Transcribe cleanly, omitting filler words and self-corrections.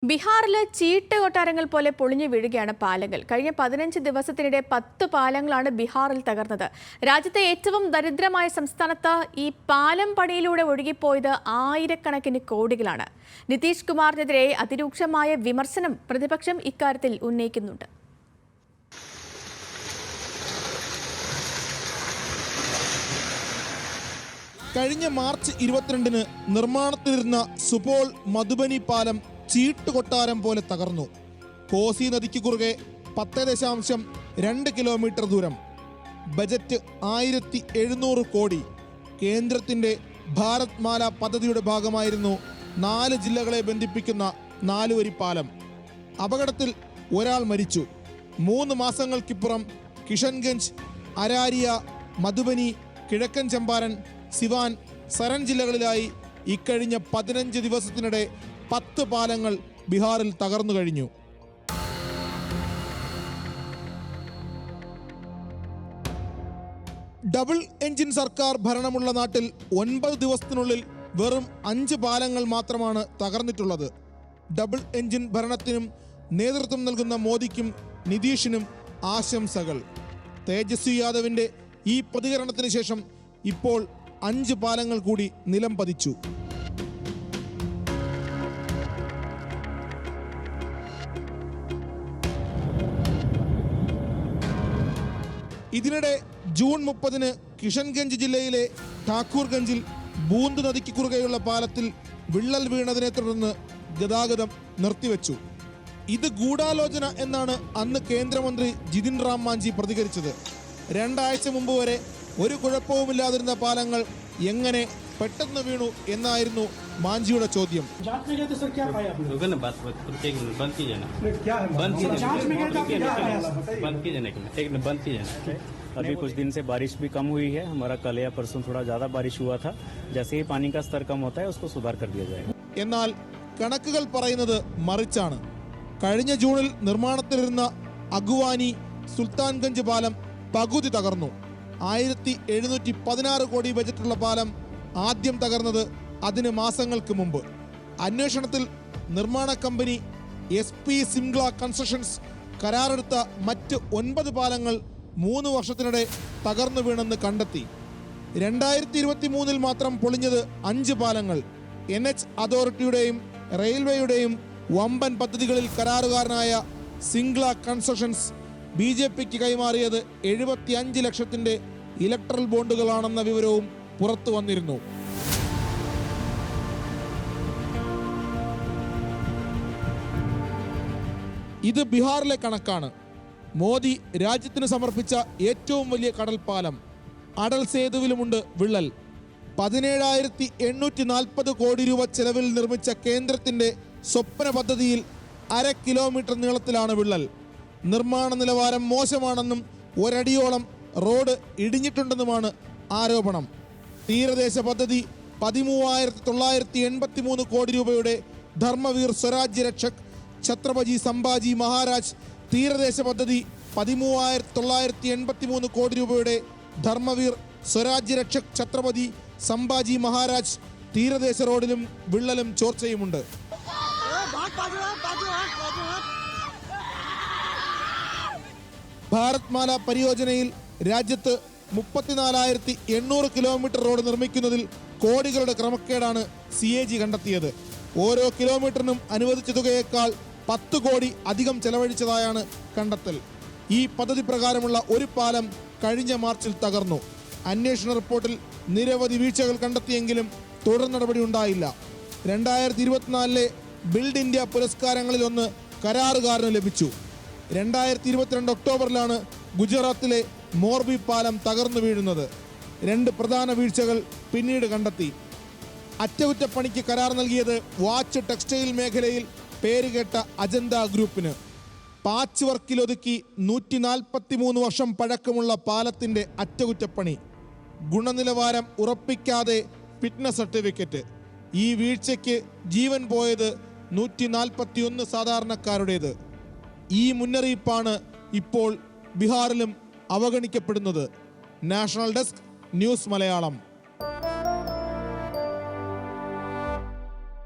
ബീഹാറിലെ ചീട്ട് കൊട്ടാരങ്ങൾ പോലെ പൊളിഞ്ഞു വീഴുകയാണ് പാലങ്ങൾ. കഴിഞ്ഞ 15 ദിവസത്തിനിടെ 10 പാലങ്ങളാണ് ബീഹാറിൽ തകർന്നത്. രാജ്യത്തെ ഏറ്റവും ദരിദ്രമായ സംസ്ഥാനത്ത് ഈ പാലം പണിയിലൂടെ ഒഴുകിപ്പോയത് ആയിരക്കണക്കിന് കോടികളാണ്. നിതീഷ് കുമാറിനെതിരെ അതിരൂക്ഷമായ വിമർശനം പ്രതിപക്ഷം ഇക്കാര്യത്തിൽ ഉന്നയിക്കുന്നുണ്ട്. കഴിഞ്ഞ മാർച്ച് 22-ന് നിർമ്മാണത്തിലിരുന്ന സുപോൾ മധുബനി പാലം ചീട്ടുകൊട്ടാരം പോലെ തകർന്നു. കോസി നദിക്ക് കുറുകെ 10.2 കിലോമീറ്റർ ദൂരം. ബജറ്റ് 1700 കോടി. കേന്ദ്രത്തിന്റെ ഭാരത് മാല പദ്ധതിയുടെ ഭാഗമായിരുന്നു 4 ജില്ലകളെ ബന്ധിപ്പിക്കുന്ന 4 വരി പാലം. അപകടത്തിൽ ഒരാൾ മരിച്ചു. 3 മാസങ്ങൾക്കിപ്പുറം കിഷൻഗഞ്ച്, അരാരിയ, മധുബനി, കിഴക്കൻ ചമ്പാരൻ, സിവാൻ, സരൻ ജില്ലകളിലായി ഇക്കഴിഞ്ഞ 15 ദിവസത്തിനിടെ 10 പാലങ്ങൾ ബീഹാറിൽ തകർന്നു കഴിഞ്ഞു. ഡബിൾ എഞ്ചിൻ സർക്കാർ ഭരണമുള്ള നാട്ടിൽ 9 ദിവസത്തിനുള്ളിൽ വെറും 5 പാലങ്ങൾ മാത്രമാണ് തകർന്നിട്ടുള്ളത്. ഡബിൾ എഞ്ചിൻ ഭരണത്തിനും നേതൃത്വം നൽകുന്ന മോദിക്കും നിതീഷിനും ആശംസകൾ. തേജസ്വി യാദവിന്റെ ഈ പ്രതികരണത്തിന് ശേഷം ഇപ്പോൾ 5 പാലങ്ങൾ കൂടി നിലം പതിച്ചു. ഇതിനിടെ ജൂൺ 30-ന് കിഷൻഗഞ്ച് ജില്ലയിലെ ഠാക്കൂർഗഞ്ചിൽ ബൂന്ദ് നദിക്ക് കുറുകെയുള്ള പാലത്തിൽ വിള്ളൽ വീണതിനെ തുടർന്ന് ഗതാഗതം നിർത്തിവെച്ചു. ഇത് ഗൂഢാലോചന എന്നാണ് അന്ന് കേന്ദ്രമന്ത്രി ജിതിൻ റാം മാഞ്ചി പ്രതികരിച്ചത്. 2 ആഴ്ച മുമ്പ് വരെ ഒരു കുഴപ്പവുമില്ലാതിരുന്ന പാലങ്ങൾ എങ്ങനെ പെട്ടെന്ന് വീണു എന്നായിരുന്നു മാഞ്ചിയുടെ ചോദ്യം. अभी कुछ दिन से बारिश भी कम हुई है. हमारा कल या परसों थोड़ा ज्यादा बारिश हुआ था. जैसे ही पानी का स्तर कम होता है उसको सुधार कर दिया जाएगा. എന്നാൽ കണക്കുകൾ പറയുന്നത് മറിച്ചാണ്. കഴിഞ്ഞ ജൂണിൽ നിർമ്മാണത്തിലിരുന്ന അഗുവാനി സുൽത്താൻഗഞ്ച് പാലം പകുതി തകർന്നു. 1716 കോടി ബജറ്റുള്ള പാലം ആദ്യം തകർന്നത് അതിന് മാസങ്ങൾക്ക് മുമ്പ്. അന്വേഷണത്തിൽ നിർമ്മാണ കമ്പനി SP സിംഗ്ല കൺസ്ട്രക്ഷൻസ് കരാറെടുത്ത മറ്റ് 9 പാലങ്ങൾ 3 വർഷത്തിനിടെ തകർന്നു വീണെന്ന് കണ്ടെത്തി. 2023-ൽ മാത്രം പൊളിഞ്ഞത് 5 പാലങ്ങൾ. NH അതോറിറ്റിയുടെയും റെയിൽവേയുടെയും വമ്പൻ പദ്ധതികളിൽ കരാറുകാരനായ സിംഗ്ല കൺസ്ട്രക്ഷൻസ് BJPക്ക് കൈമാറിയത് 75 ലക്ഷത്തിന്റെ ഇലക്ട്രൽ ബോണ്ടുകളാണെന്ന വിവരവും പുറത്തു വന്നിരുന്നു. ഇത് ബീഹാറിലെ കണക്കാണ്. മോദി രാജ്യത്തിന് സമർപ്പിച്ച ഏറ്റവും വലിയ കടൽപ്പാലം. അടൽ സേതുവിലുമുണ്ട് വിള്ളൽ. 17,840 കോടി രൂപ ചെലവിൽ നിർമ്മിച്ച കേന്ദ്രത്തിന്റെ സ്വപ്ന പദ്ധതിയിൽ 1/2 കിലോമീറ്റർ നീളത്തിലാണ് വിള്ളൽ. നിർമ്മാണ നിലവാരം മോശമാണെന്നും ഒരടിയോളം റോഡ് ഇടിഞ്ഞിട്ടുണ്ടെന്നുമാണ് ആരോപണം. തീരദേശ പദ്ധതി 13,983 കോടി രൂപയുടെ ധർമ്മവീർ സ്വരാജ്യ രക്ഷക് ഛത്രപതി സംഭാജി മഹാരാജ് തീരദേശ പദ്ധതി 13,983 കോടി രൂപയുടെ ധർമ്മവീർ സ്വരാജ്യ രക്ഷക് ഛത്രപതി സംഭാജി മഹാരാജ് തീരദേശ റോഡിലും വിള്ളലും ചോർച്ചയുമുണ്ട്. ഭാരത് മാല പരിയോജനയിൽ രാജ്യത്ത് 34,800 കിലോമീറ്റർ റോഡ് നിർമ്മിക്കുന്നതിൽ കോടികളുടെ ക്രമക്കേടാണ് CAG കണ്ടെത്തിയത്. ഓരോ കിലോമീറ്ററിനും അനുവദിച്ച തുകയേക്കാൾ 10 കോടി അധികം ചെലവഴിച്ചതായാണ് കണ്ടെത്തൽ. ഈ പദ്ധതി പ്രകാരമുള്ള ഒരു പാലം കഴിഞ്ഞ മാർച്ചിൽ തകർന്നു. അന്വേഷണ റിപ്പോർട്ടിൽ നിരവധി വീഴ്ചകൾ കണ്ടെത്തിയെങ്കിലും തുടർ നടപടി ഉണ്ടായില്ല. 2024-ലെ ബിൽഡ് ഇന്ത്യ പുരസ്കാരങ്ങളിലൊന്ന് കരാറുകാരന് ലഭിച്ചു. 2022 ഒക്ടോബറിലാണ് ഗുജറാത്തിലെ മോർബി പാലം തകർന്നു വീഴുന്നത്. 2 പ്രധാന വീഴ്ചകൾ പിന്നീട് കണ്ടെത്തി. അറ്റകുറ്റപ്പണിക്ക് കരാർ നൽകിയത് വാച്ച് ടെക്സ്റ്റൈൽ മേഖലയിൽ പേരുകേട്ട അജന്ത ഗ്രൂപ്പിന്. പാച്ച് വർക്കിലൊതുക്കി 143 വർഷം പഴക്കമുള്ള പാലത്തിന്റെ അറ്റകുറ്റപ്പണി. ഗുണനിലവാരം ഉറപ്പിക്കാതെ ഫിറ്റ്നസ് സർട്ടിഫിക്കറ്റ്. ഈ വീഴ്ചയ്ക്ക് ജീവൻ പോയത് 141 സാധാരണക്കാരുടേത്. ഈ മുന്നറിയിപ്പാണ് ഇപ്പോൾ ബീഹാറിലും അവഗണിക്കപ്പെടുന്നത്. National desk, news Malayalam.